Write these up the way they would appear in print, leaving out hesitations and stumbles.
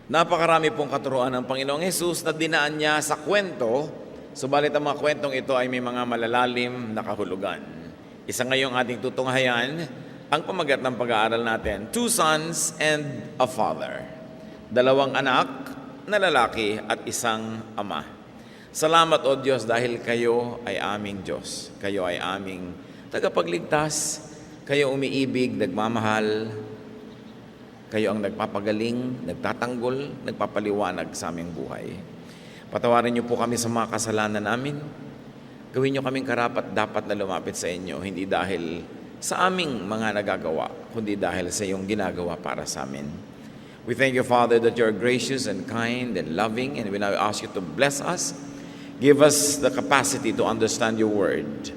Napakarami pong katuruan ng Panginoong Hesus na dinaan niya sa kwento, subalit ang mga kwentong ito ay may mga malalalim na kahulugan. Isa ngayong ating tutunghayan, ang pamagat ng pag-aaral natin, 2 sons and a father. 2 anak na lalaki at isang ama. Salamat o Diyos dahil kayo ay aming Diyos. Kayo ay aming tagapagligtas. Kayo umiibig, nagmamahal. Kayo ang nagpapagaling, nagtatanggol, nagpapaliwanag sa aming buhay. Patawarin niyo po kami sa mga kasalanan namin. Gawin niyo kaming karapat dapat na lumapit sa inyo, hindi dahil sa aming mga nagagawa, kundi dahil sa iyong ginagawa para sa amin. We thank you, Father, that you are gracious and kind and loving, and we now ask you to bless us. Give us the capacity to understand your word.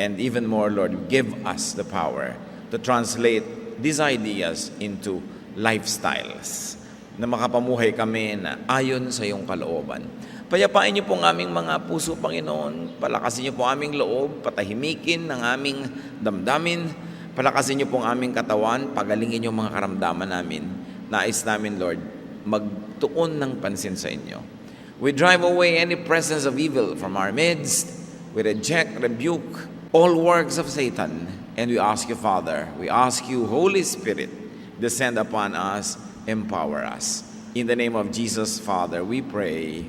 And even more, Lord, give us the power to translate these ideas into lifestyles, na makapamuhay kami na ayon sa iyong kalooban. Payapain niyo po ang aming mga puso, Panginoon. Palakasin niyo po aming loob, patahimikin ang aming damdamin. Palakasin niyo po ang aming katawan, pagalingin niyo mga karamdaman namin. Nais namin, Lord, magtuon ng pansin sa inyo. We drive away any presence of evil from our midst. We reject, rebuke all works of Satan. And we ask you, Father, we ask you, Holy Spirit, descend upon us, empower us. In the name of Jesus, Father, we pray.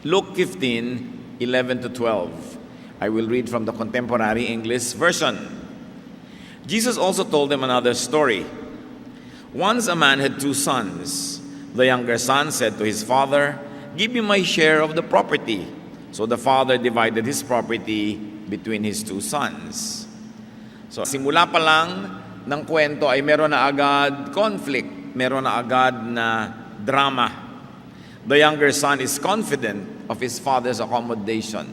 Luke 15:11 to 12. I will read from the Contemporary English Version. Jesus also told them another story. Once a man had 2 sons. The younger son said to his father, "Give me my share of the property." So the father divided his property between his 2 sons. So simula pa lang ng kwento ay meron na agad conflict, meron na agad na drama. The younger son is confident of his father's accommodation.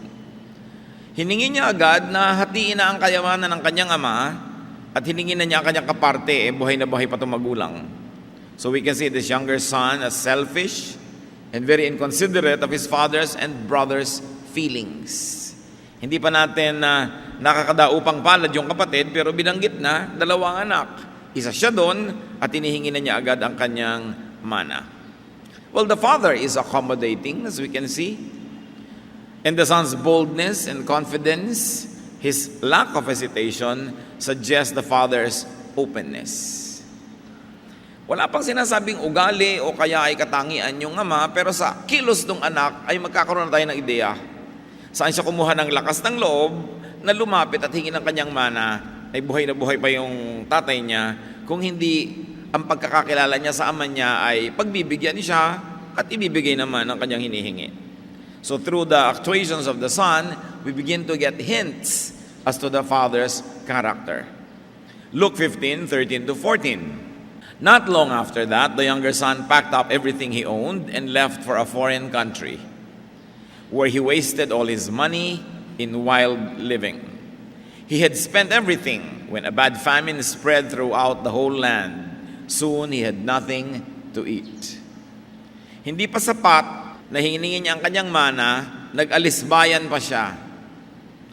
Hiningi niya agad na hatiin na ang kayamanan ng kanyang ama at hiningi na niya ang kanyang kaparte, buhay na buhay pa itong magulang. So we can see this younger son as selfish and very inconsiderate of his father's and brother's feelings. Hindi pa natin nakakadaupang palad yung kapatid, pero binanggit na 2 anak. Isa siya doon at hinihingi na niya agad ang kanyang mana. Well, the father is accommodating, as we can see. And the son's boldness and confidence, his lack of hesitation, suggests the father's openness. Wala pang sinasabing ugali o kaya ay katangian yung ama, pero sa kilos ng anak ay magkakaroon na tayo ng ideya. Saan siya kumuha ng lakas ng loob na lumapit at hingi ng kanyang mana, ay buhay na buhay pa yung tatay niya, kung hindi ang pagkakakilala niya sa ama niya ay pagbibigyan siya at ibibigay naman ang kanyang hinihingi. So through the actuations of the son, we begin to get hints as to the father's character. Luke 15:13 to 14. Not long after that, the younger son packed up everything he owned and left for a foreign country, where he wasted all his money in wild living. He had spent everything when a bad famine spread throughout the whole land. Soon he had nothing to eat. Hindi pa sapat na hiningi niya ang kanyang mana, nag-alisbayan pa siya.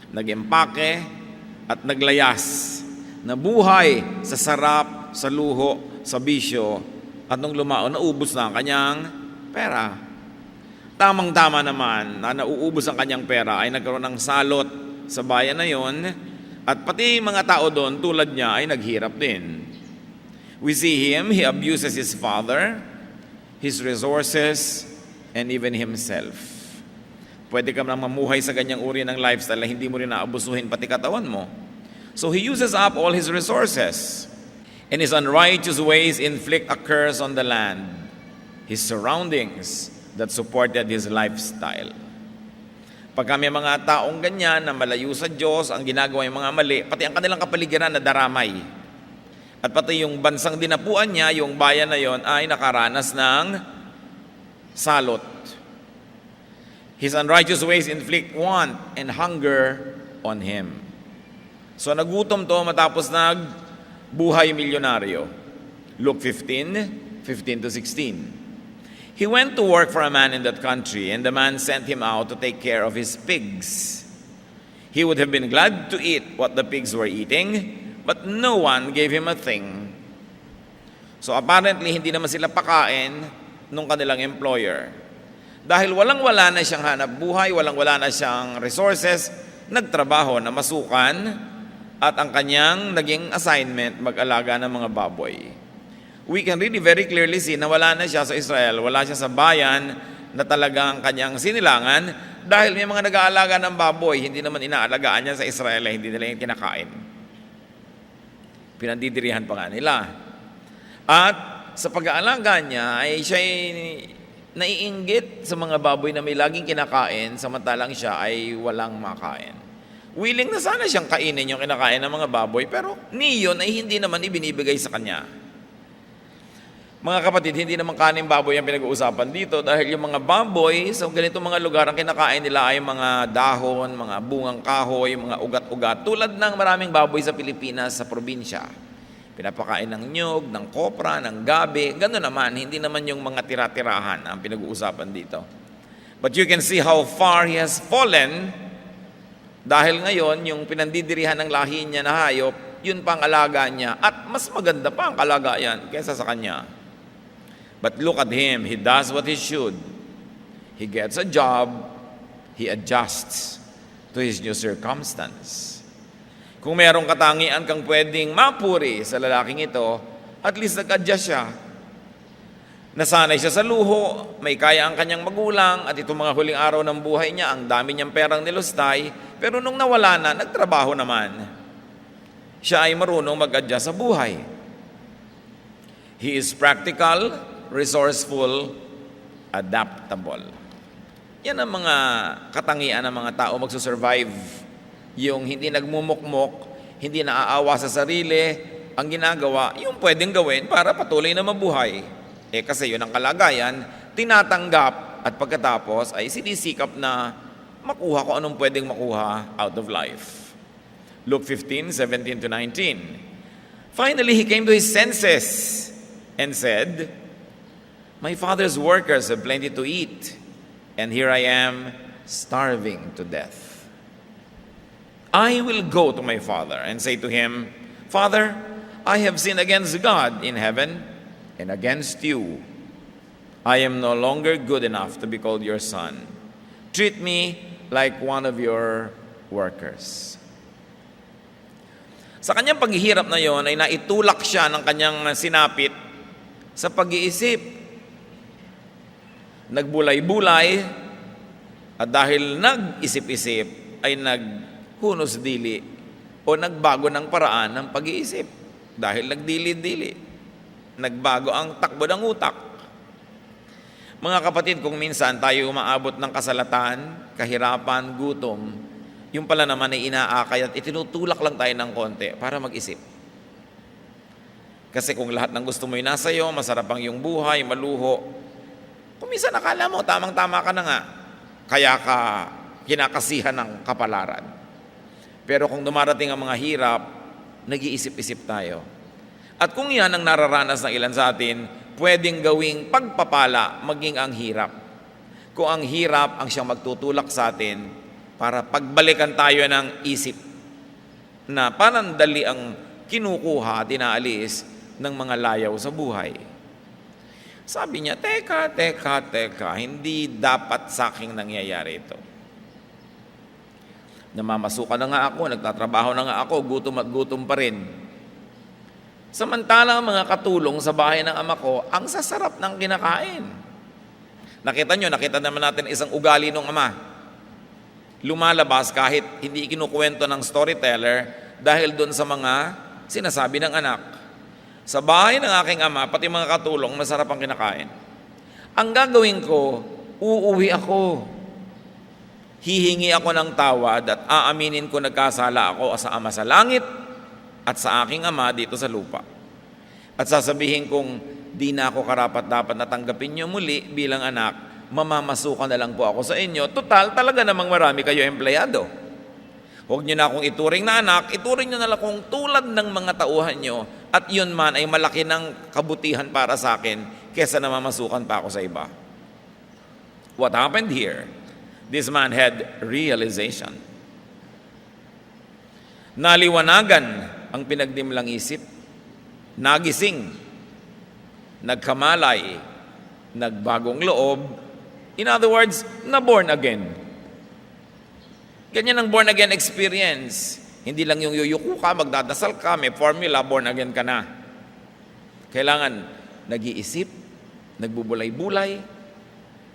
Nag-empake at naglayas. Nabuhay sa sarap, sa luho, sa bisyo, at nung lumao, naubos na ang kanyang pera. Tamang-tama naman na nauubos ang kanyang pera ay nagkaroon ng salot sa bayan na yon, at pati mga tao doon tulad niya ay naghirap din. We see him, he abuses his father, his resources, and even himself. Pwede ka nang mamuhay sa ganyang uri ng lifestyle na hindi mo rin naabusuhin pati katawan mo. So he uses up all his resources, and his unrighteous ways inflict a curse on the land, his surroundings that supported his lifestyle. Pagka may mga taong ganyan na malayo sa Diyos, ang ginagawa yung mga mali, pati ang kanilang kapaligiran na daramay. At pati yung bansang dinapuan niya, yung bayan na yon, ay nakaranas ng salot. His unrighteous ways inflict want and hunger on him. So nagutom to matapos nagbuhay milyonaryo. Luke 15:15 to 16. He went to work for a man in that country, and the man sent him out to take care of his pigs. He would have been glad to eat what the pigs were eating, but no one gave him a thing. So apparently, hindi naman sila pakain nung kanilang employer. Dahil walang-wala na siyang hanap buhay, walang-wala na siyang resources, nagtrabaho na masukan, at ang kanyang naging assignment, mag-alaga ng mga baboy. We can really very clearly see na wala na siya sa Israel, wala siya sa bayan na talagang kanyang sinilangan, dahil may mga nag-aalaga ng baboy, hindi naman inaalagaan niya sa Israel, hindi nila yung kinakain. Pinandidirihan pa nga nila. At sa pag-aalaga niya, ay siya'y naiinggit sa mga baboy na may laging kinakain, samantalang siya ay walang makain. Willing na sana siyang kainin yung kinakain ng mga baboy, pero niyon ay hindi naman ibinibigay sa kanya. Mga kapatid, hindi naman kanin baboy ang pinag-uusapan dito dahil yung mga baboy sa ganitong mga lugar ang kinakain nila ay mga dahon, mga bungang kahoy, mga ugat-ugat, tulad ng maraming baboy sa Pilipinas sa probinsya. Pinapakain ng nyog, ng kopra, ng gabi, gano'n naman, hindi naman yung mga tira-tirahan ang pinag-uusapan dito. But you can see how far he has fallen dahil ngayon yung pinandidirihan ng lahi niya na hayop, yun pa ang alaga niya at mas maganda pa ang kalagayan kaysa sa kanya. But look at him, he does what he should. He gets a job, he adjusts to his new circumstance. Kung merong katangian kang pwedeng mapuri sa lalaking ito, at least nag-adjust siya. Nasanay siya sa luho, may kaya ang kanyang magulang, at itong mga huling araw ng buhay niya, ang dami niyang perang nilustay, pero nung nawala na, nagtrabaho naman. Siya ay marunong mag-adjust sa buhay. He is practical, resourceful, adaptable. Yan ang mga katangian ng mga tao magsusurvive. Yung hindi nagmumukmok, hindi naaawa sa sarili, ang ginagawa, yung pwedeng gawin para patuloy na mabuhay. Kasi yun ang kalagayan, tinatanggap at pagkatapos ay sinisikap na makuha kung anong pwedeng makuha out of life. Luke 15:17-19. Finally, he came to his senses and said, "My father's workers have plenty to eat, and here I am starving to death. I will go to my father and say to him, 'Father, I have sinned against God in heaven and against you. I am no longer good enough to be called your son. Treat me like one of your workers.'" Sa kanyang paghihirap na yon ay naitulak siya ng kanyang sinapit sa pag-iisip. Nagbulay-bulay at dahil nag-isip-isip ay naghunos dili o nagbago ng paraan ng pag-iisip. Dahil nagdili-dili, nagbago ang takbo ng utak. Mga kapatid, kung minsan tayo umaabot ng kasalatan, kahirapan, gutom, yung pala naman ay inaakay at itinutulak lang tayo ng konti para mag-isip. Kasi kung lahat ng gusto mo ay nasa iyo, masarap ang iyong buhay, maluho, kung minsan nakala mo, tamang-tama ka na nga, kaya ka kinakasihan ng kapalaran. Pero kung dumarating ang mga hirap, nag-iisip-isip tayo. At kung yan ang nararanas ng ilan sa atin, pwedeng gawing pagpapala maging ang hirap. Kung ang hirap ang siyang magtutulak sa atin para pagbalikan tayo ng isip na parang dali ang kinukuha, tinaalis ng mga layaw sa buhay. Sabi niya, teka, hindi dapat sa akin nangyayari ito. Namamasukan na nga ako, nagtatrabaho na nga ako, gutom at gutom pa rin. Samantalang mga katulong sa bahay ng ama ko, ang sasarap ng kinakain. Nakita naman natin isang ugali ng ama. Lumalabas kahit hindi kinukwento ng storyteller dahil doon sa mga sinasabi ng anak. Sa bahay ng aking ama, pati mga katulong, masarap ang kinakain. Ang gagawin ko, uuwi ako. Hihingi ako ng tawad at aaminin ko nagkasala ako sa ama sa langit at sa aking ama dito sa lupa. At sasabihin kong di na ako karapat-dapat na tanggapin niyo muli bilang anak, mamamasukan na lang po ako sa inyo. Total, talaga namang marami kayo empleyado. Huwag niyo na akong ituring na anak, ituring niyo na lang akong tulad ng mga tauhan niyo at yun man ay malaki ng kabutihan para sa akin kesa namamasukan pa ako sa iba. What happened here? This man had realization. Naliwanagan ang pinagdimlang isip, nagising, nagkamalay, nagbagong loob. In other words, na-born again. Ganyan ang born again experience. Hindi lang yung yuyuko ka, magdadasal ka, may formula, born again ka na. Kailangan nag-iisip, nagbubulay-bulay,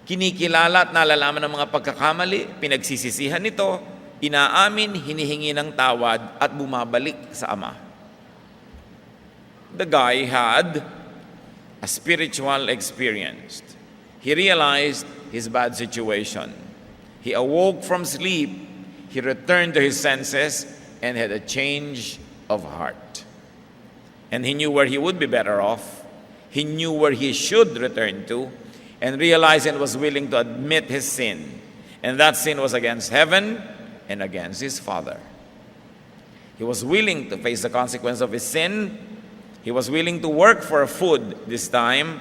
kinikilala at nalalaman ng mga pagkakamali, pinagsisisihan ito, inaamin, hinihingi ng tawad at bumabalik sa Ama. The guy had a spiritual experience. He realized his bad situation. He awoke from sleep, he returned to his senses, and had a change of heart. And he knew where he would be better off. He knew where he should return to, and realized and was willing to admit his sin. And that sin was against heaven and against his Father. He was willing to face the consequence of his sin. He was willing to work for food this time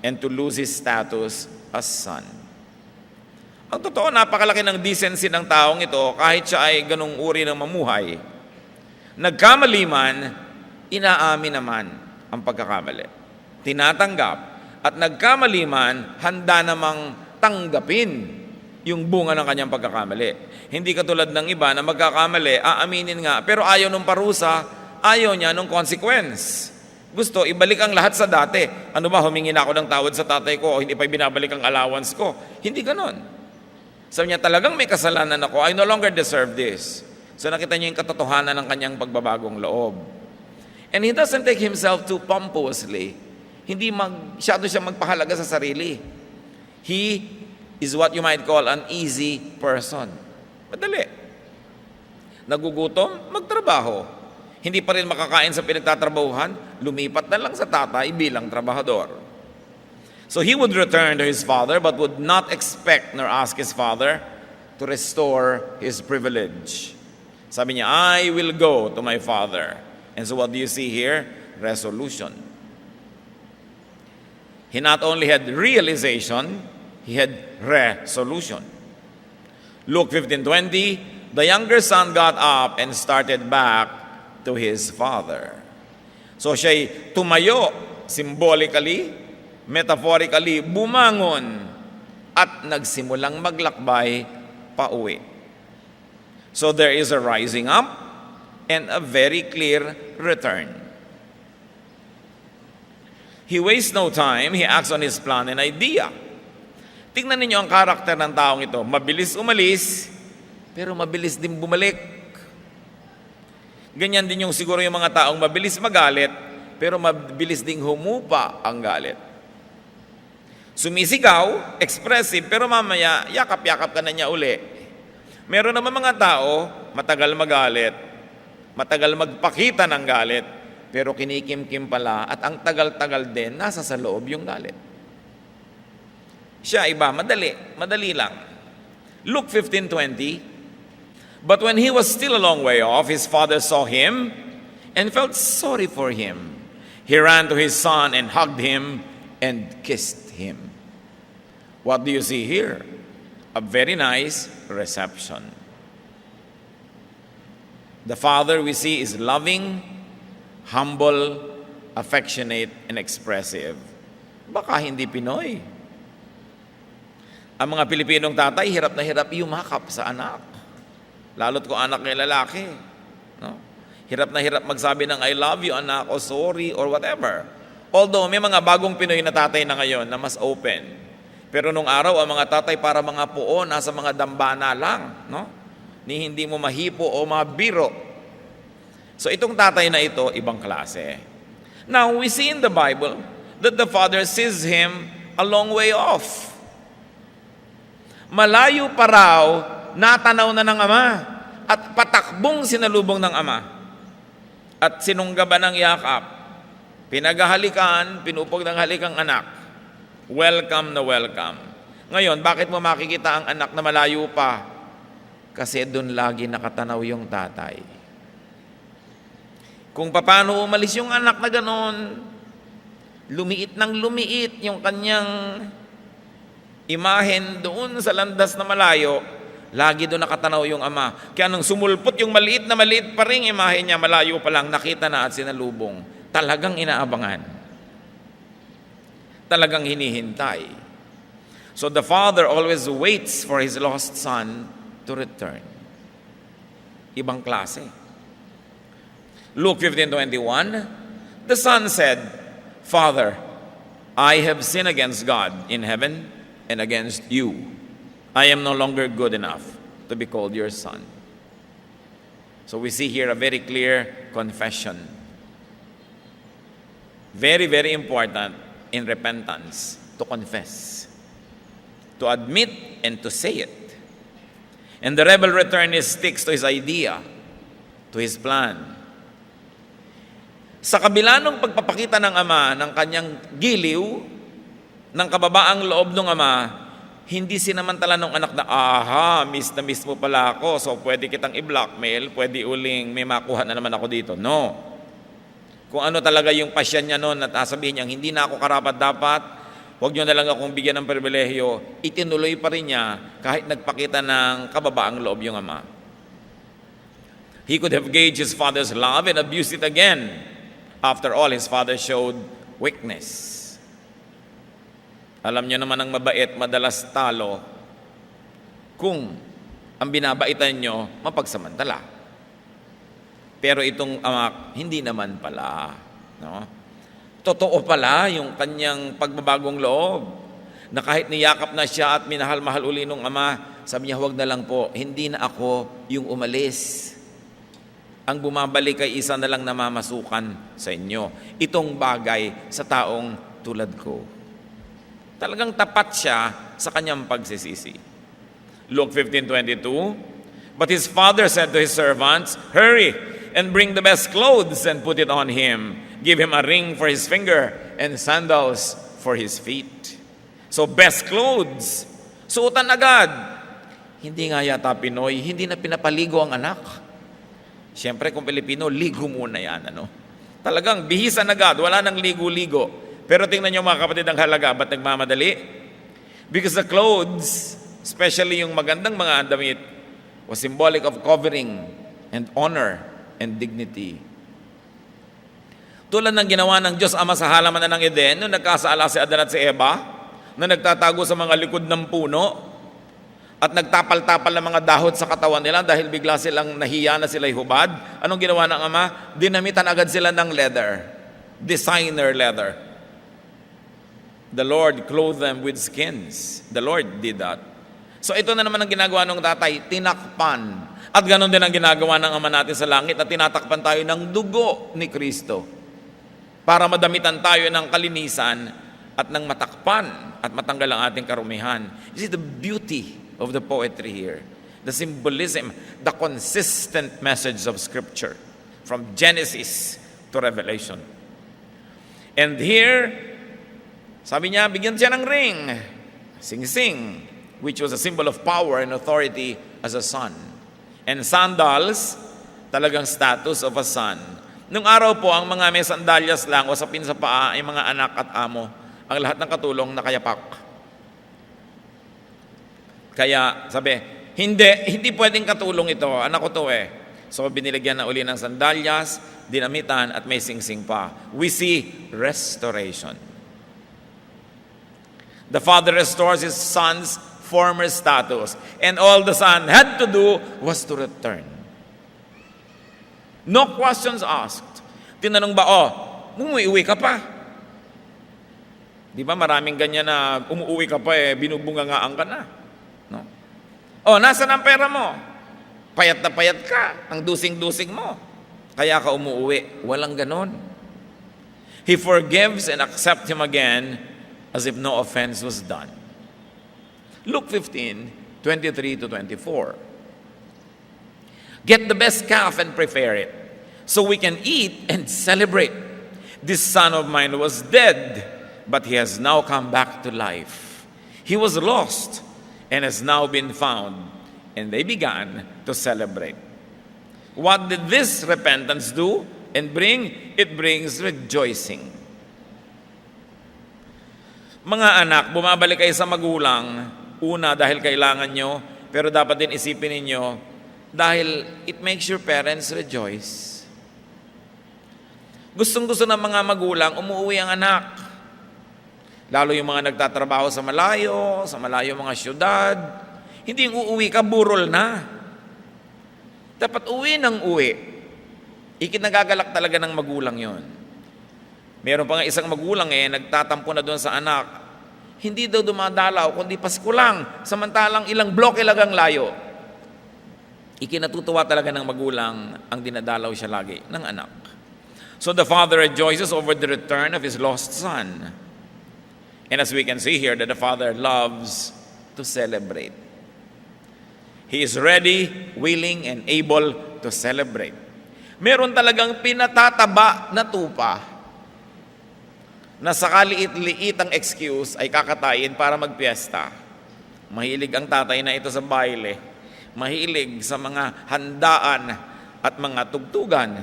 and to lose his status as son. Ang totoo, napakalaki ng decency ng taong ito kahit siya ay ganung uri ng mamuhay. Nagkamali man, inaamin naman ang pagkakamali. Tinatanggap at nagkamali man, handa namang tanggapin yung bunga ng kanyang pagkakamali. Hindi katulad ng iba na magkakamali, aaminin nga, pero ayaw nung parusa, ayaw niya nung consequence. Gusto, ibalik ang lahat sa dati. Ano ba, humingi na ako ng tawad sa tatay ko o hindi pa binabalik ang allowance ko? Hindi ganon. Sabi niya, talagang may kasalanan ako. I no longer deserve this. So nakita niya yung katotohanan ng kanyang pagbabagong loob. And he doesn't take himself too pompously. Hindi masyado siya magpahalaga sa sarili. He is what you might call an easy person. Madali. Nagugutom, magtrabaho. Hindi pa rin makakain sa pinagtatrabahuhan, lumipat na lang sa tatay bilang trabahador. So he would return to his father but would not expect nor ask his father to restore his privilege. Sabi niya, I will go to my father. And so what do you see here? Resolution. He not only had realization, he had resolution. Luke 15:20, the younger son got up and started back to his father. So siya'y tumayo, symbolically, metaphorically, bumangon at nagsimulang maglakbay pauwi. So there is a rising up and a very clear return. He wastes no time, he acts on his plan and idea. Tingnan ninyo ang karakter ng taong ito. Mabilis umalis, pero mabilis din bumalik. Ganyan din yung siguro yung mga taong mabilis magalit, pero mabilis ding humupa ang galit. Sumisigaw, expressive, pero mamaya, yakap-yakap ka na niya uli. Meron naman mga tao, matagal magalit, matagal magpakita ng galit, pero kinikim-kim pala, at ang tagal-tagal din, nasa sa loob yung galit. Siya iba, madali lang. Luke 15:20, but when he was still a long way off, his father saw him and felt sorry for him. He ran to his son and hugged him and kissed him. What do you see here? A very nice reception. The father we see is loving, humble, affectionate, and expressive. Baka hindi Pinoy. Ang mga Pilipinong tatay, hirap na hirap yumakap sa anak. Lalo't kung anak ng lalaki. No? Hirap na hirap magsabi ng I love you, anak, o sorry, or whatever. Although may mga bagong Pinoy na tatay na ngayon na mas open. Pero nung araw, ang mga tatay para mga puo, nasa mga dambana lang. No? Ni hindi mo mahipo o mabiro. So itong tatay na ito, ibang klase. Now, we see in the Bible that the father sees him a long way off. Malayo pa raw, natanaw na ng ama at patakbong sinalubong ng ama. At sinunggaban ng yakap. Pinagahalikan, pinupog ng halikang anak. Welcome na welcome. Ngayon, bakit mo makikita ang anak na malayo pa? Kasi doon lagi nakatanaw yung tatay. Kung paano umalis yung anak na ganon, lumiit ng lumiit yung kanyang Imahen doon sa landas na malayo, lagi doon nakatanaw yung ama. Kaya nung sumulpot yung maliit pa rin imahe niya, malayo pa lang, nakita na at sinalubong. Talagang inaabangan. Talagang hinihintay. So the father always waits for his lost son to return. Ibang klase. Luke 15:21, the son said, Father, I have sinned against God in heaven and against you. I am no longer good enough to be called your son. So we see here a very clear confession. Very, very important in repentance to confess, to admit and to say it. And the rebel returns sticks to his idea, to his plan. Sa kabila ng pagpapakita ng ama ng kanyang giliw, ng kababaang loob ng ama, hindi sinamantala ng anak na, miss na miss mo pala ako, so pwede kitang i-blackmail, pwede uling may makuha na naman ako dito. No. Kung ano talaga yung pasyan niya noon at sabihin niya, hindi na ako karapat-dapat, huwag niyo na lang akong bigyan ng pribilehyo, itinuloy pa rin niya kahit nagpakita ng kababaang loob yung ama. He could have gauged his father's love and abused it again. After all, his father showed weakness. Alam niyo naman ang mabait, madalas talo kung ang binabaitan niyo mapagsamantala. Pero itong ama, hindi naman pala. No? Totoo pala yung kanyang pagbabagong loob. Na kahit niyakap na siya at minahal-mahal uli nung ama, sabi niya, huwag na lang po, hindi na ako yung umalis. Ang bumabalik ay isa na lang namamasukan sa inyo. Itong bagay sa taong tulad ko. Talagang tapat siya sa kanyang pagsisisi. Luke 15:22, but his father said to his servants, hurry and bring the best clothes and put it on him. Give him a ring for his finger and sandals for his feet. So best clothes, suotan agad. Hindi nga yata Pinoy, hindi na pinapaligo ang anak. Siyempre, kung Pilipino, ligo muna yan. Talagang bihisan agad, wala nang ligo-ligo. Pero tingnan niyo mga kapatid ang halaga, ba't nagmamadali? Because the clothes, especially yung magandang mga damit, was symbolic of covering and honor and dignity. Tulad ng ginawa ng Diyos Ama sa halaman ng Eden, nung nagkasaala si Adan at si Eva, na nagtatago sa mga likod ng puno, at nagtapal-tapal ng mga dahot sa katawan nila dahil bigla silang nahiya na sila'y hubad. Anong ginawa ng ama? Dinamitan agad sila ng leather. Designer leather. The Lord clothed them with skins. The Lord did that. So ito na naman ang ginagawa ng tatay, tinakpan. At ganon din ang ginagawa ng ama natin sa langit at tinatakpan tayo ng dugo ni Kristo. Para madamitan tayo ng kalinisan at ng matakpan at matanggal ang ating karumihan. You see the beauty of the poetry here, the symbolism, the consistent message of Scripture from Genesis to Revelation. And here, sabi niya, bigyan siya ng ring, sing-sing, which was a symbol of power and authority as a son. And sandals, talagang status of a son. Nung araw po, ang mga may sandalyas lang o sapin sa paa ay mga anak at amo, ang lahat ng katulong nakayapak. Kaya sabi, hindi pwedeng katulong ito. Anak ko to eh. So binilagyan na uli ng sandalyas, dinamitan at may singsing pa. We see restoration. The father restores his son's former status. And all the son had to do was to return. No questions asked. Tinanong ba, umuwi ka pa? Di ba maraming ganyan na umuwi ka pa binubungangaan ka na. No? Nasaan ang pera mo? Payat na payat ka. Ang dusing-dusing mo. Kaya ka umuwi. Walang ganon. He forgives and accepts him again as if no offense was done. Luke 15:23-24. Get the best calf and prepare it, so we can eat and celebrate. This son of mine was dead, but he has now come back to life. He was lost and has now been found. And they began to celebrate. What did this repentance do and bring? It brings rejoicing. Mga anak, bumabalik kayo sa magulang, una dahil kailangan nyo, pero dapat din isipin ninyo, dahil it makes your parents rejoice. Gustong-gusto ng mga magulang, umuwi ang anak. Lalo yung mga nagtatrabaho sa malayo mga syudad. Hindi yung uuwi ka, burol na. Dapat uwi ng uwi. Ikinagagalak talaga ng magulang yon. Meron pa nga isang magulang nagtatampo na doon sa anak. Hindi daw dumadalaw, kundi Pasko lang. Samantalang ilang bloke lang ang layo. Ikinatutuwa talaga ng magulang ang dinadalaw siya lagi ng anak. So the father rejoices over the return of his lost son. And as we can see here, that the father loves to celebrate. He is ready, willing, and able to celebrate. Meron talagang pinatataba na tupa na sa kaliit-liit ang excuse ay kakatayin para magpiesta. Mahilig ang tatay na ito sa baile. Mahilig sa mga handaan at mga tugtugan.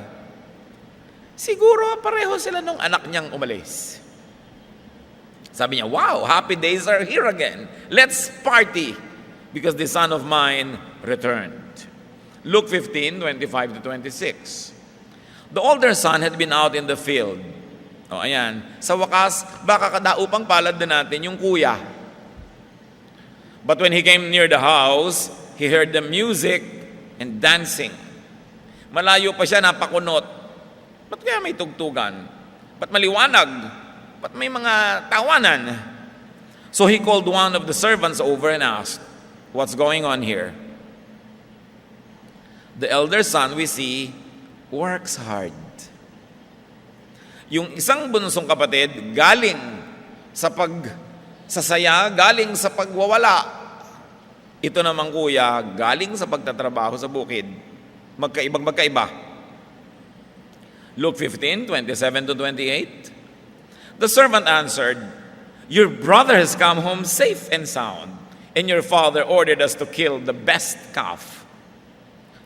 Siguro pareho sila nung anak niyang umalis. Sabi niya, wow, happy days are here again. Let's party because the son of mine returned. Luke 15:25 to 26. The older son had been out in the field. O ayan, sa wakas, baka kadaupang palad na natin yung kuya. But when he came near the house, he heard the music and dancing. Malayo pa siya, napakunot. Ba't kaya may tugtugan? Ba't maliwanag? Ba't may mga tawanan? So he called one of the servants over and asked, what's going on here? The elder son, we see, works hard. Yung isang bunsong kapatid, galing sa pagsasaya, galing sa pagwawala. Ito namang kuya, galing sa pagtatrabaho sa bukid. Magkaiba. Luke 15:27 to 28. The servant answered, your brother has come home safe and sound, and your father ordered us to kill the best calf.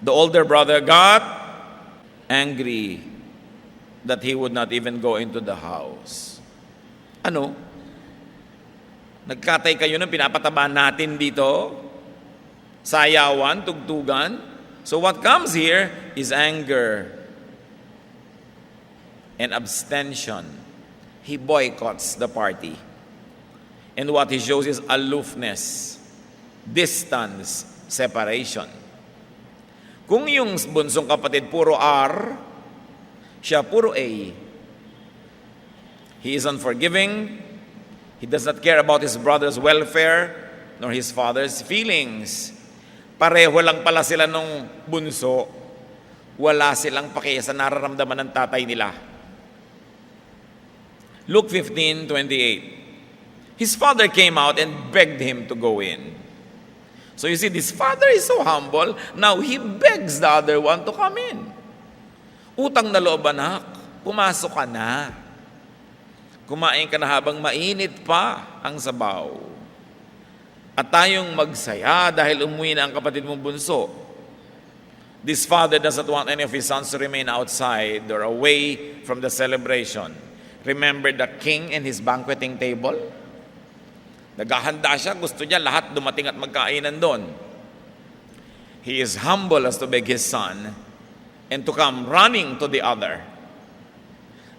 The older brother got angry that he would not even go into the house. Ano? Nagkatay kayo ng pinapataba natin dito? Sayawan, tugtugan? So what comes here is anger and abstention. He boycotts the party. And what he shows is aloofness, distance, separation. Kung yung bunsong kapatid puro R, siya puro A. He is unforgiving. He does not care about his brother's welfare nor his father's feelings. Pareho lang pala sila nung bunso. Wala silang pakiya sa nararamdaman ng tatay nila. Luke 15:28. His father came out and begged him to go in. So you see, this father is so humble, now he begs the other one to come in. Utang na loob, anak, pumasok ka na. Kumain ka na habang mainit pa ang sabaw. At tayong magsaya dahil umuwi na ang kapatid mong bunso. This father doesn't want any of his sons to remain outside or away from the celebration. Remember the king and his banqueting table? Naghahanda siya, gusto niya lahat dumating at magkainan doon. He is humble as to beg his son and to come running to the other.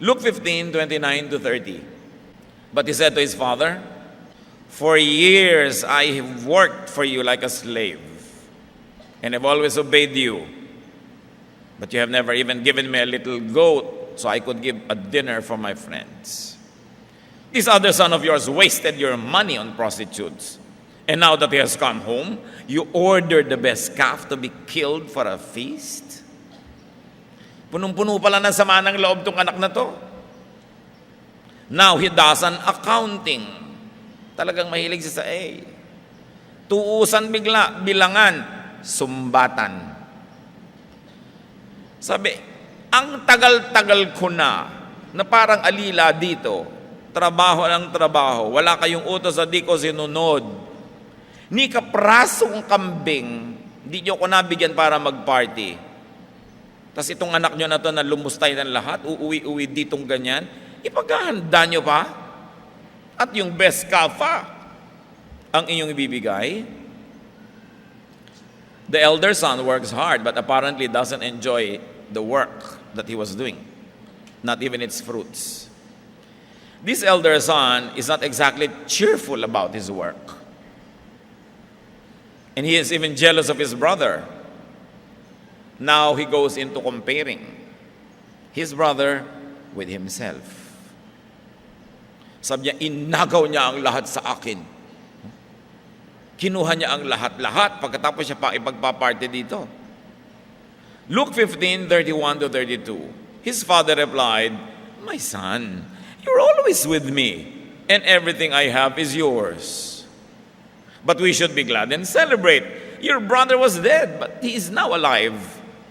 Luke 15:29 to 30. But he said to his father, for years I have worked for you like a slave and have always obeyed you. But you have never even given me a little goat so I could give a dinner for my friends. This other son of yours wasted your money on prostitutes. And now that he has come home, you ordered the best calf to be killed for a feast? Punong-puno pala ng sama ng loob tong anak na to. Now he does an accounting. Talagang mahilig siya sa A. Tuusan bigla, bilangan, sumbatan. Sabi, ang tagal-tagal ko na parang alila dito. Trabaho ng trabaho. Wala kayong utos sa di ko sinunod. Ni kaprasong kambing, di nyo ko nabigyan para mag-party. Tapos itong anak nyo na to na lumustay ng lahat, uuwi-uwi ditong ganyan, ipaghahanda nyo pa? at yung best kafa ang inyong ibibigay? The elder son works hard but apparently doesn't enjoy the work that he was doing, not even its fruits. This elder son is not exactly cheerful about his work. And he is even jealous of his brother. Now he goes into comparing his brother with himself. Sabi niya, inagaw niya ang lahat sa akin. Kinuha niya ang lahat-lahat pagkatapos siya pa ipagpaparty dito. Luke 15:31-32. His father replied, "My son, you're always with me, and everything I have is yours. But we should be glad and celebrate. Your brother was dead, but he is now alive.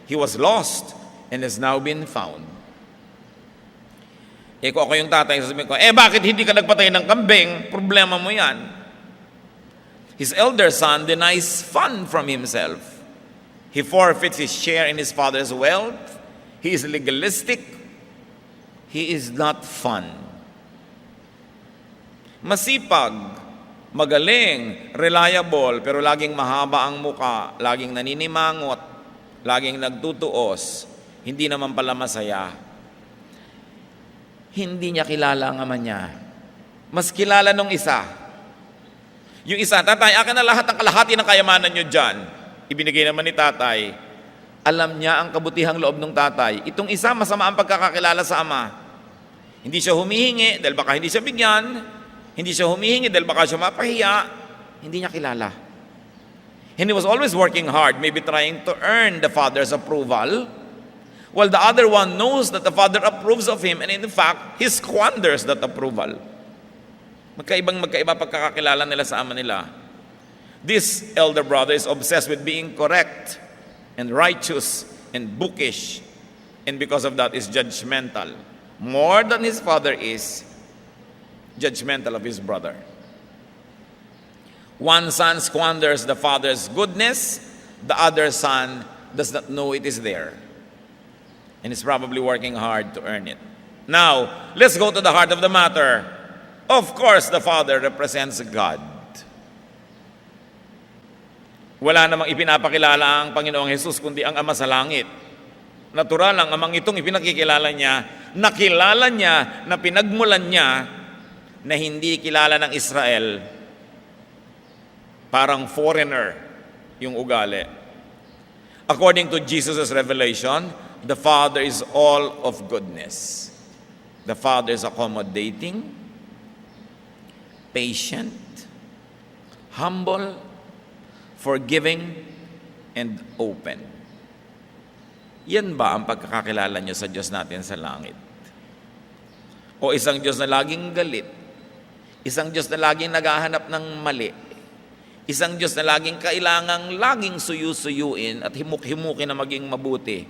He was lost and has now been found." Kung ako yung tatay, sasabihin ko, bakit hindi ka nagpatay ng kambing? Problema mo yan. His elder son denies fun from himself. He forfeits his share in his father's wealth. He is legalistic. He is not fun. Masipag, magaling, reliable, pero laging mahaba ang muka, laging naninimangot, laging nagtutuos, hindi naman pala masaya. Hindi niya kilala ang ama niya. Mas kilala nung isa. Yung isa, tatay, akin na lahat ng kalahati ng kayamanan nyo dyan. Ibinigay naman ni tatay. Alam niya ang kabutihang loob ng tatay. Itong isa, masama ang pagkakakilala sa ama. Hindi siya humihingi dahil baka hindi siya bigyan. Hindi siya humihingi dahil baka siya mapahiya. Hindi niya kilala. And he was always working hard, maybe trying to earn the father's approval, while the other one knows that the father approves of him, and in fact, he squanders that approval. Magkaiba pagkakakilala nila sa ama nila. This elder brother is obsessed with being correct and righteous and bookish, and because of that is judgmental. More than his father is judgmental of his brother. One son squanders the father's goodness, the other son does not know it is there, and is probably working hard to earn it. Now, let's go to the heart of the matter. Of course, the Father represents God. Wala namang ipinapakilala ang Panginoong Jesus kundi ang Ama sa langit. Natural ang amang itong ipinakikilala niya, nakilala niya, na pinagmulan niya, na hindi kilala ng Israel. Parang foreigner yung ugali. According to Jesus' revelation, the Father is all of goodness. The Father is accommodating, patient, humble, forgiving, and open. Yan ba ang pagkakakilala nyo sa Diyos natin sa langit? O isang Diyos na laging galit? Isang Diyos na laging naghahanap ng mali? Isang Diyos na laging laging suyu-suyuin at himuk-himukin na maging mabuti?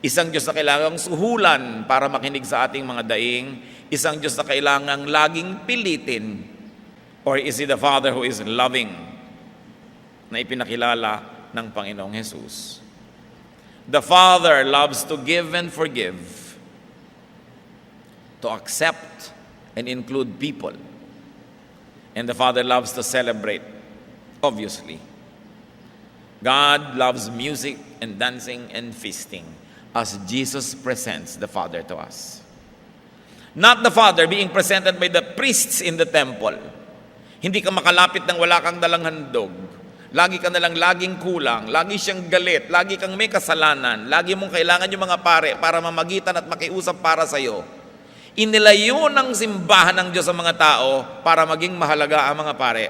Isang Diyos na kailangang suhulan para makinig sa ating mga daing? Isang Diyos na kailangang laging pilitin? Or is He the Father who is loving, na ipinakilala ng Panginoong Jesus? The Father loves to give and forgive, to accept and include people. And the Father loves to celebrate, obviously. God loves music and dancing and feasting as Jesus presents the Father to us. Not the Father being presented by the priests in the temple. Hindi ka makalapit nang wala kang dalang handog. Lagi ka nalang laging kulang, lagi siyang galit, lagi kang may kasalanan, lagi mong kailangan yung mga pare para mamagitan at makiusap para sa iyo. Inilayo ng simbahan ng Diyos sa mga tao para maging mahalaga ang mga pare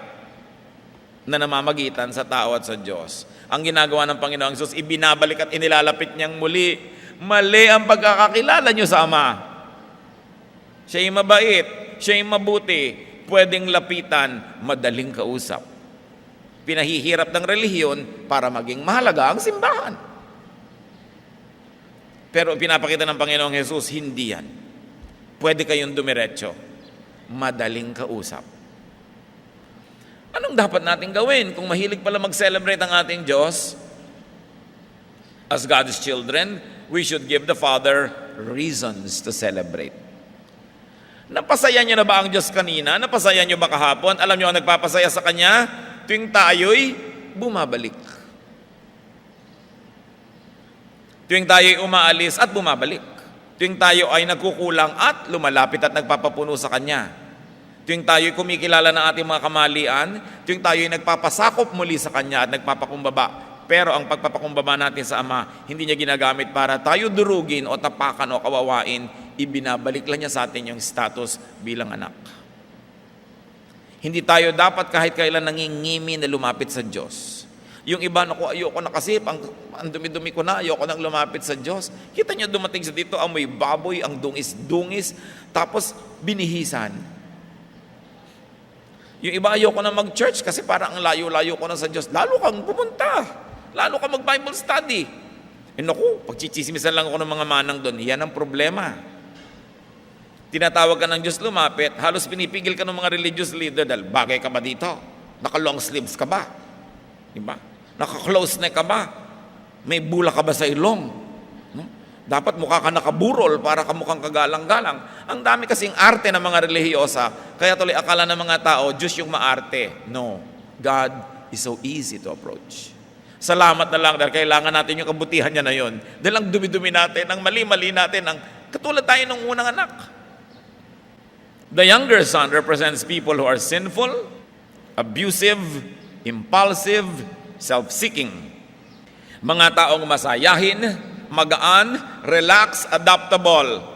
na namamagitan sa tao at sa Diyos. Ang ginagawa ng Panginoong Jesus, ibinabalik at inilalapit niyang muli. Mali ang pagkakakilala niyo sa Ama. Siya'y mabait, siya'y mabuti, pwedeng lapitan, madaling kausap. Pinahihirap ng relihiyon para maging mahalaga ang simbahan. Pero pinapakita ng Panginoong Jesus, hindi yan. Pwede kayong dumiretso. Madaling kausap. Anong dapat natin gawin kung mahilig pala mag-celebrate ang ating Diyos? As God's children, we should give the Father reasons to celebrate. Napasaya niyo na ba ang Diyos kanina? Napasaya niyo ba kahapon? Alam niyo ang nagpapasaya sa Kanya? Tuwing tayo'y bumabalik. Tuwing tayo'y umaalis at bumabalik. Tuwing tayo ay nagkukulang at lumalapit at nagpapapuno sa Kanya. Tuwing tayo'y kumikilala ng ating mga kamalian, tuwing tayo'y nagpapasakop muli sa Kanya at nagpapakumbaba. Pero ang pagpapakumbaba natin sa Ama, hindi niya ginagamit para tayo durugin o tapakan o kawawain, ibinabalik lang niya sa atin yung status bilang anak. Hindi tayo dapat kahit kailan nangingimi na lumapit sa Diyos. Yung iba, naku, ayoko na kasi, ang dumi-dumi ko na, ayoko nang lumapit sa Diyos. Kita niyo dumating sa dito, amoy baboy, ang dungis-dungis, tapos binihisan. Yung iba, ayoko na mag-church kasi parang ang layo-layo ko na sa Diyos. Lalo kang pumunta. Lalo ka mag-Bible study. Naku, pagchichismisan lang ako ng mga manang doon. Yan ang problema. Tinatawag ka ng Diyos lumapit, halos pinipigil ka ng mga religious leader dahil bagay ka ba dito? Naka-long sleeves ka ba? Diba? Naka-close neck ka ba? May bula ka ba sa ilong? No? Dapat mukha ka nakaburol para ka mukhang kagalang-galang. Ang dami kasing arte ng mga relihiyosa, kaya tuloy akala ng mga tao, Diyos yung maarte. No. God is so easy to approach. Salamat na lang dahil kailangan natin yung kabutihan niya na yun. Dahil ang dumi-dumi natin, ang mali-mali natin, ang katulad tayo ng unang anak. The younger son represents people who are sinful, abusive, impulsive, self-seeking. Mga taong masayahin, magaan, relax, adaptable,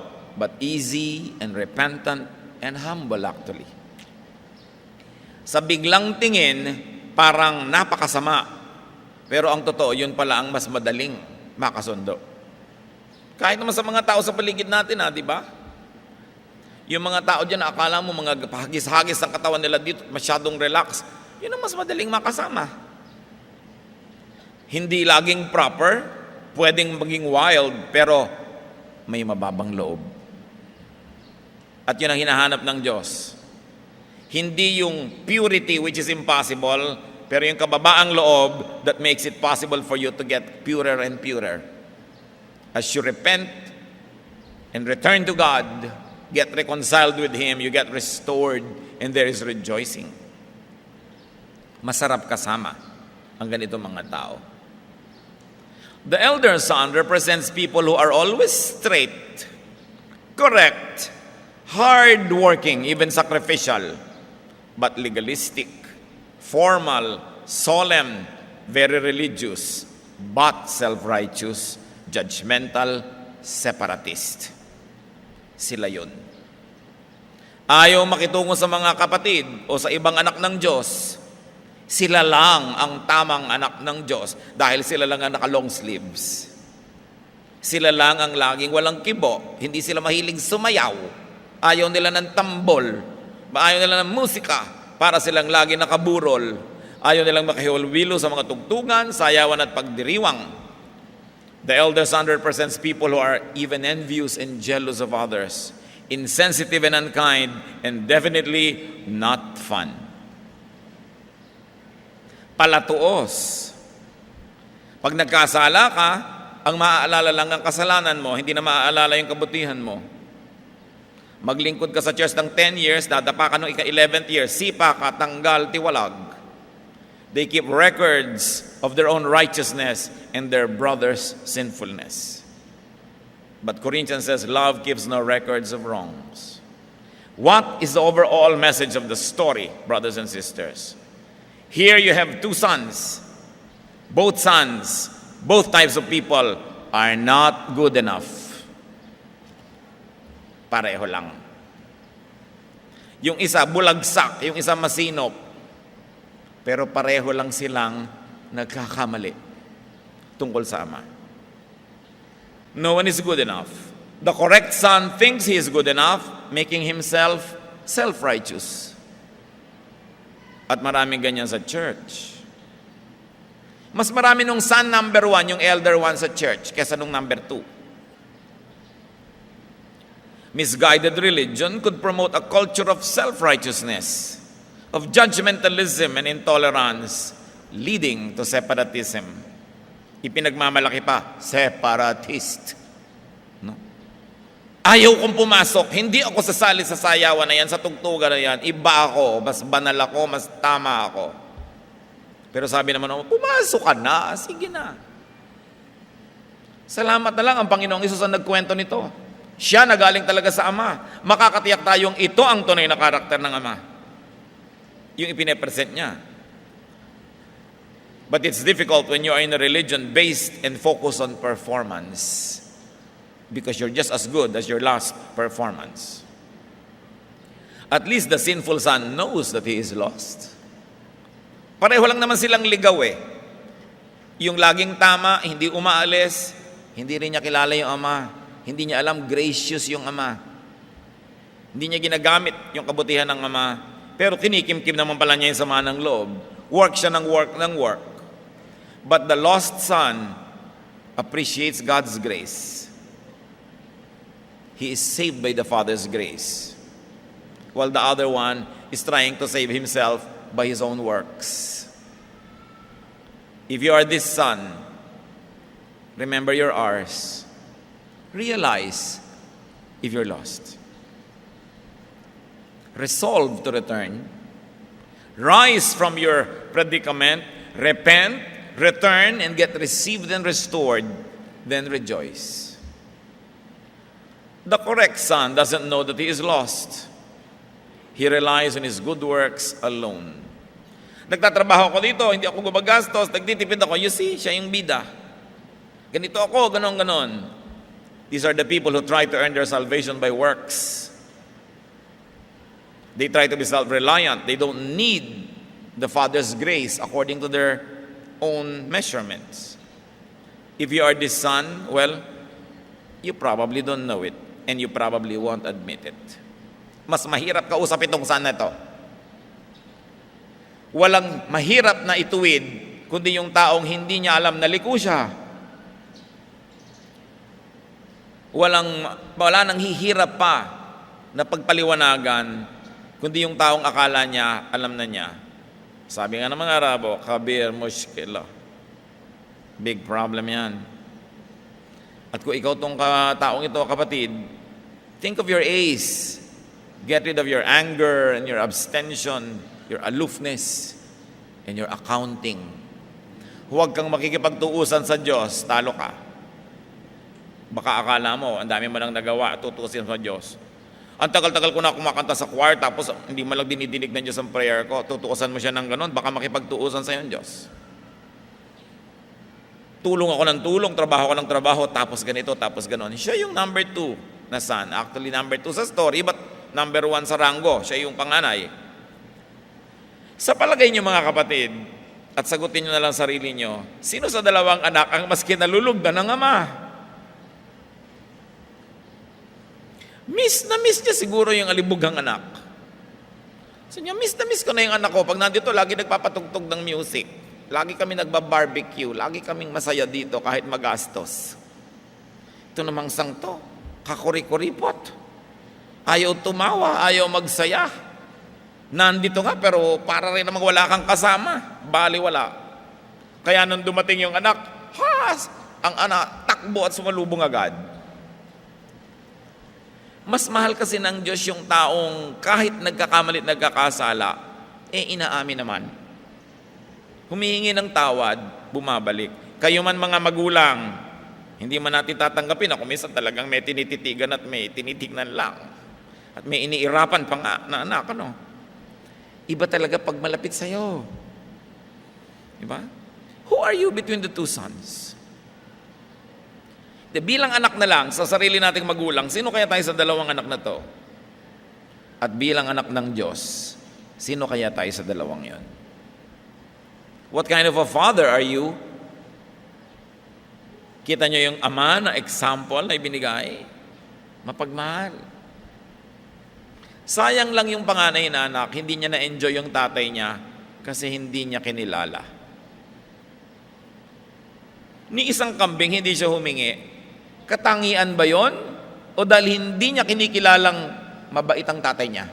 but easy and repentant and humble actually. Sa biglang tingin, parang napakasama. Pero ang totoo, yun pala ang mas madaling makasundo. Kahit naman sa mga tao sa paligid natin, di ba? Yung mga tao dyan, akala mo mga hagis-hagis ang katawan nila dito, masyadong relax. Yun ang mas madaling makasama. Hindi laging proper, pwedeng maging wild, pero may mababang loob. At yun ang hinahanap ng Diyos. Hindi yung purity which is impossible, pero yung kababaang loob that makes it possible for you to get purer and purer. As you repent and return to God, get reconciled with Him, you get restored, and there is rejoicing. Masarap kasama ang ganito mga tao. The elder son represents people who are always straight, correct, hard-working, even sacrificial, but legalistic, formal, solemn, very religious, but self-righteous, judgmental, separatist. Sila yun. Ayaw makitungo sa mga kapatid o sa ibang anak ng Diyos. Sila lang ang tamang anak ng Diyos dahil sila lang ang naka-long sleeves. Sila lang ang laging walang kibo. Hindi sila mahilig sumayaw. Ayaw nila ng tambol. Ayaw nila ng musika. Para silang lagi nakaburol. Ayaw nilang makihiwalwilo sa mga tugtugan, sayawan at pagdiriwang. The elder son represents people who are even envious and jealous of others, insensitive and unkind, and definitely not fun. Palatuos. Pag nagkasala ka, ang maaalala lang ang kasalanan mo, hindi na maaalala yung kabutihan mo. Maglingkod ka sa church ng 10 years, dadapa ka ng ika-11th year, sipa ka, tanggal, tiwalag. They keep records of their own righteousness and their brother's sinfulness. But Corinthians says, love keeps no records of wrongs. What is the overall message of the story, brothers and sisters? Here you have two sons. Both types of people are not good enough. Pareho lang. Yung isa bulagsak, yung isa masinop. Pero pareho lang silang nagkakamali tungkol sa Ama. No one is good enough. The correct son thinks he is good enough, making himself self-righteous. At maraming ganyan sa church. Mas marami nung son number 1, yung elder 1 sa church, kesa nung number 2. Misguided religion could promote a culture of self-righteousness, of judgmentalism and intolerance, leading to separatism. Ipinagmamalaki pa, separatist. No? Ayaw kong pumasok. Hindi ako sasali sa sayawan na yan, sa tugtugan na yan. Iba ako, mas banal ako, mas tama ako. Pero sabi naman ako, pumasok ka na, sige na. Salamat na lang ang Panginoong Isus ang nagkwento nito. Siya nagaling talaga sa Ama. Makakatiyak tayong ito ang tunay na karakter ng Ama. Yung ipinepresent niya. But it's difficult when you are in a religion based and focused on performance. Because you're just as good as your last performance. At least the sinful son knows that he is lost. Pareho lang naman silang ligaw eh. Yung laging tama, hindi umaalis, hindi rin niya kilala yung Ama. Hindi niya alam gracious yung Ama. Hindi niya ginagamit yung kabutihan ng Ama. Pero kinikimkim naman pala niya yung sama ng loob. Work siya ng work ng work. But the lost son appreciates God's grace. He is saved by the Father's grace. While the other one is trying to save himself by his own works. If you are this son, remember you're ours. Realize if you're lost. Resolve to return. Rise from your predicament. Repent, return, and get received and restored. Then rejoice. The correct son doesn't know that he is lost. He relies on his good works alone. Nagtatrabaho ako dito, hindi ako gumagastos, nagtitipid ako. You see, siya yung bida. Ganito ako, ganon. These are the people who try to earn their salvation by works. They try to be self-reliant. They don't need the Father's grace according to their own measurements. If you are this son, well, you probably don't know it. And you probably won't admit it. Mas mahirap kausap itong son na ito. Walang mahirap na ituwid, kundi yung taong hindi niya alam na liko siya. Wala nang hihirap pa na pagpaliwanagan, kundi yung taong akala niya, alam na niya. Sabi nga ng mga Arabo, kabir mushkila. Big problem yan. At kung ikaw tong taong ito, kapatid, think of your ace. Get rid of your anger and your abstention, your aloofness, and your accounting. Huwag kang makikipagtuusan sa Diyos, talo ka. Baka akala mo, ang dami mo nang nagawa, tutusin sa Diyos. Ang tagal-tagal ko na kumakanta sa choir, tapos hindi mo lang dinidinig ng Diyos ang prayer ko, tutuusan mo siya ng ganon, baka makipagtuusan sa iyo ng Diyos. Tulong ako ng tulong, trabaho ako ng trabaho, tapos ganito, tapos ganon. Siya yung number 2 na son. Actually, number 2 sa story, but number 1 sa ranggo. Siya yung panganay. Sa palagay niyo mga kapatid, at sagutin niyo na lang sarili niyo, sino sa dalawang anak ang mas kinalulugdan ng ama? Miss na miss niya siguro yung alibughang anak. So niya, miss na miss ko na yung anak ko. Pag nandito, lagi nagpapatugtog ng music. Lagi kami nagbabarbecue. Lagi kaming masaya dito kahit magastos. Ito namang sangto, kakuri-kuripot. Ayaw tumawa, ayaw magsaya. Nandito nga pero para rin namang wala kang kasama. Bali wala. Kaya nung dumating yung anak, ang anak takbo at sumalubong agad. Mas mahal kasi ng Diyos yung taong kahit nagkakamali at nagkakasala, inaamin naman. Humihingi ng tawad, bumabalik. Kayo man mga magulang, hindi man natin tatanggapin na kung minsan talagang may tinititigan at may tinitignan lang. At may iniirapan pa nga na anak, ano? Iba talaga pag malapit sa'yo. Diba? Who are you between the two sons? Bilang anak na lang, sa sarili nating magulang, sino kaya tayo sa dalawang anak na to? At bilang anak ng Diyos, sino kaya tayo sa dalawang yon? What kind of a father are you? Kita nyo yung ama na example na ibinigay? Mapagmahal. Sayang lang yung panganay na anak, hindi niya na-enjoy yung tatay niya kasi hindi niya kinilala. Ni isang kambing, hindi siya humingi. Katangian ba yon? O dahil hindi niya kinikilalang mabait ang tatay niya?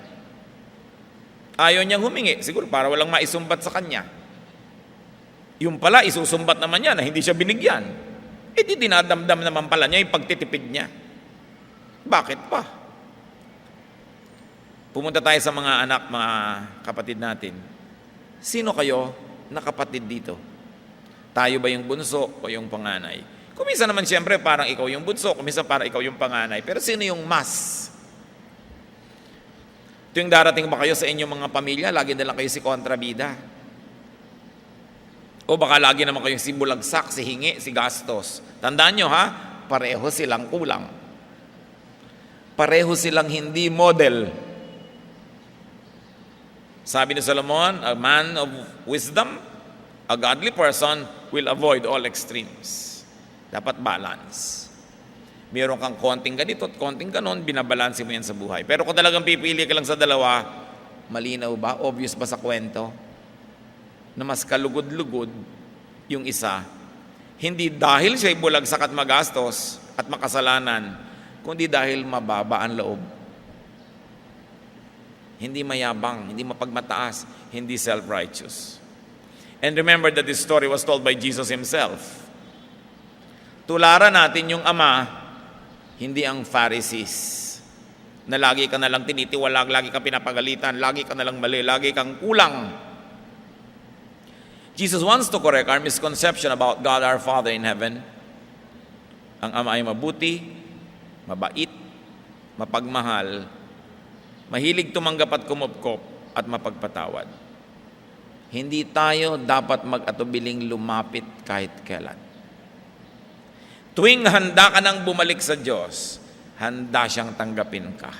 Ayaw niyang humingi, siguro para walang maisumbat sa kanya. Yung pala, isusumbat naman niya na hindi siya binigyan. Di dinadamdam naman pala niya yung pagtitipid niya. Bakit pa? Pumunta tayo sa mga anak, mga kapatid natin. Sino kayo na kapatid dito? Tayo ba yung bunso o yung panganay? Kuminsan naman siyempre parang ikaw yung bunso, kuminsan parang ikaw yung panganay. Pero sino yung mas? Tuwing darating ba kayo sa inyong mga pamilya, lagi na lang kayo si kontrabida? O baka lagi naman kayong si bulagsak, si hingi, si gastos. Tandaan nyo ha, pareho silang kulang. Pareho silang hindi model. Sabi ni Solomon, a man of wisdom, a godly person will avoid all extremes. Dapat balance. Meron kang konting ganito at konting ganon, binabalanse mo yan sa buhay. Pero kung talagang pipili ka lang sa dalawa, malinaw ba? Obvious ba sa kwento? Na mas kalugod-lugod yung isa. Hindi dahil siya'y bulagsak at magastos at makasalanan, kundi dahil mababa ang loob. Hindi mayabang, hindi mapagmataas, hindi self-righteous. And remember that this story was told by Jesus Himself. Tularan natin yung ama, hindi ang Pharisees, na lagi ka nalang tinitiwalag, lagi kang pinapagalitan, lagi ka nalang mali, lagi kang kulang. Jesus wants to correct our misconception about God our Father in heaven. Ang ama ay mabuti, mabait, mapagmahal, mahilig tumanggap at kumupkop, at mapagpatawad. Hindi tayo dapat mag-atubiling lumapit kahit kailan. Tuwing handa ka nang bumalik sa Diyos, handa siyang tanggapin ka.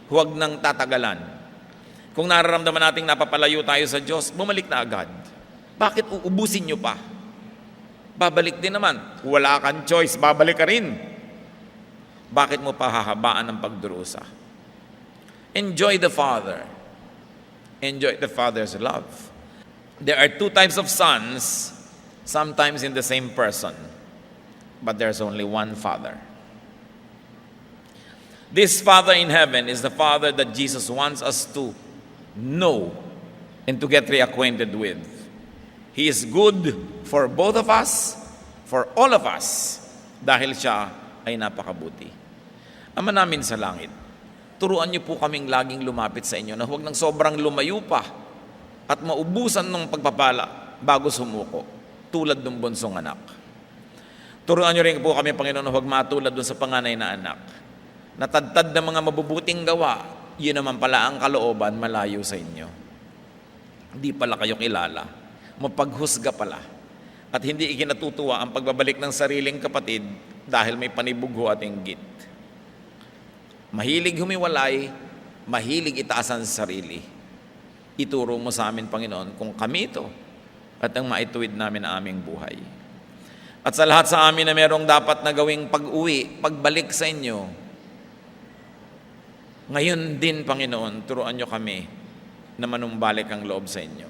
Huwag nang tatagalan. Kung nararamdaman nating napapalayo tayo sa Diyos, bumalik na agad. Bakit uubusin nyo pa? Babalik din naman. Wala kang choice, babalik ka rin. Bakit mo pahahabaan ng pagdurusa? Enjoy the Father. Enjoy the Father's love. There are two types of sons, sometimes in the same person, but there's only one Father. This Father in heaven is the Father that Jesus wants us to know and to get reacquainted with. He is good for both of us, for all of us, dahil siya ay napakabuti. Ama namin sa langit, turuan niyo po kaming laging lumapit sa inyo na huwag nang sobrang lumayo pa at maubusan ng pagpapala bago sumuko, tulad ng bunsong anak. Turuan niyo rin po kami, Panginoon, na huwag matulad dun sa panganay na anak. Natadtad ng mga mabubuting gawa, yun naman pala ang kalooban malayo sa inyo. Hindi pala kayo kilala. Mapaghusga pala. At hindi ikinatutuwa ang pagbabalik ng sariling kapatid dahil may panibugho at inggit. Mahilig humiwalay, mahilig itaasan sa sarili. Ituro mo sa amin, Panginoon, kung kami ito at ang maituwid namin ang aming buhay. At sa lahat sa amin na merong dapat na gawing pag-uwi, pagbalik sa inyo, ngayon din, Panginoon, turuan nyo kami na manumbalik ang loob sa inyo.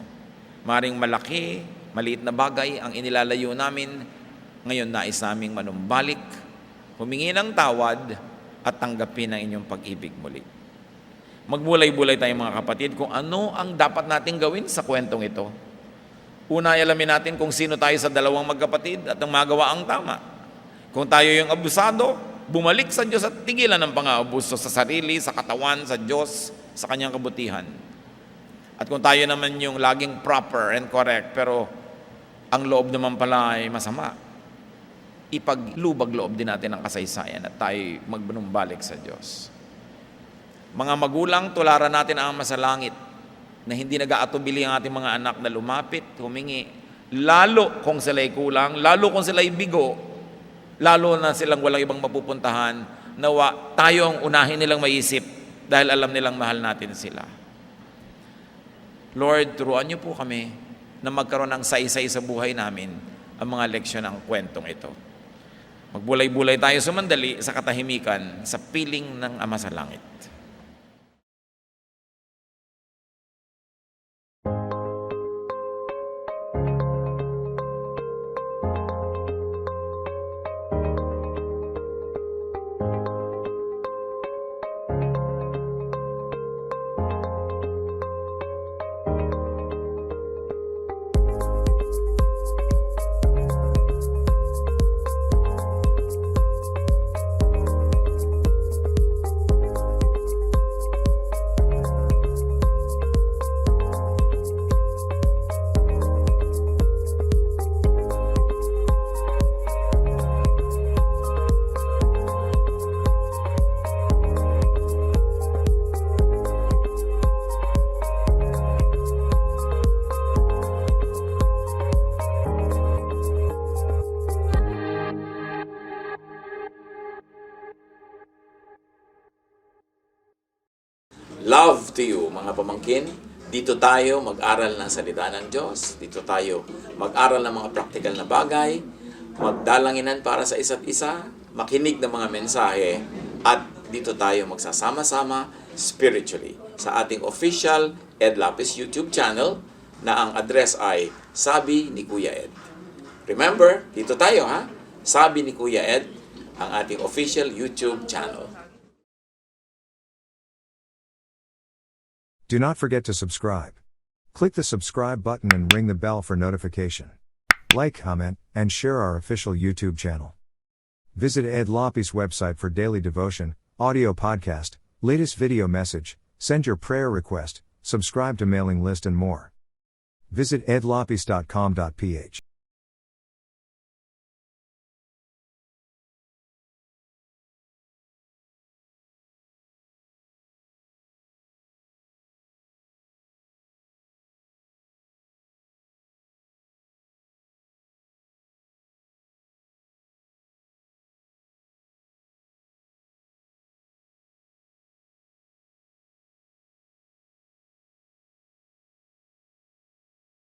Maring malaki, maliit na bagay ang inilalayo namin, ngayon nais naming manumbalik, humingi ng tawad, at tanggapin ang inyong pag-ibig muli. Magbulay-bulay tayong mga kapatid kung ano ang dapat nating gawin sa kwentong ito. Una, alamin natin kung sino tayo sa dalawang magkapatid at ang magawa ang tama. Kung tayo yung abusado, bumalik sa Diyos at tigilan ng pang-aabuso sa sarili, sa katawan, sa Diyos, sa kanyang kabutihan. At kung tayo naman yung laging proper and correct, pero ang loob naman pala ay masama, ipaglubag loob din natin ang kasaysayan at tayo magbanumbalik sa Diyos. Mga magulang, tularan natin ang Ama sa langit na hindi nag-aatubili ang ating mga anak na lumapit, humingi, lalo kung sila'y kulang, lalo kung sila'y bigo, lalo na silang walang ibang mapupuntahan, nawa tayo ang unahin nilang maisip dahil alam nilang mahal natin sila. Lord, turuan niyo po kami na magkaroon ng saysay sa buhay namin ang mga leksyon ng kwentong ito. Magbulay-bulay tayo sumandali sa katahimikan sa piling ng Ama sa langit. love to you, mga pamangkin. Dito tayo mag-aral ng salita ng Diyos. Dito tayo mag-aral ng mga practical na bagay, magdalanginan para sa isa't isa, makinig ng mga mensahe, at dito tayo magsasama-sama spiritually sa ating official Ed Lapiz YouTube channel na ang address ay Sabi ni Kuya Ed. Remember, dito tayo ha, Sabi ni Kuya Ed, ang ating official YouTube channel. Do not forget to subscribe. Click the subscribe button and ring the bell for notification. Like, comment, and share our official YouTube channel. Visit Ed Lapiz website for daily devotion, audio podcast, latest video message, send your prayer request, subscribe to mailing list and more. Visit edlapiz.com.ph.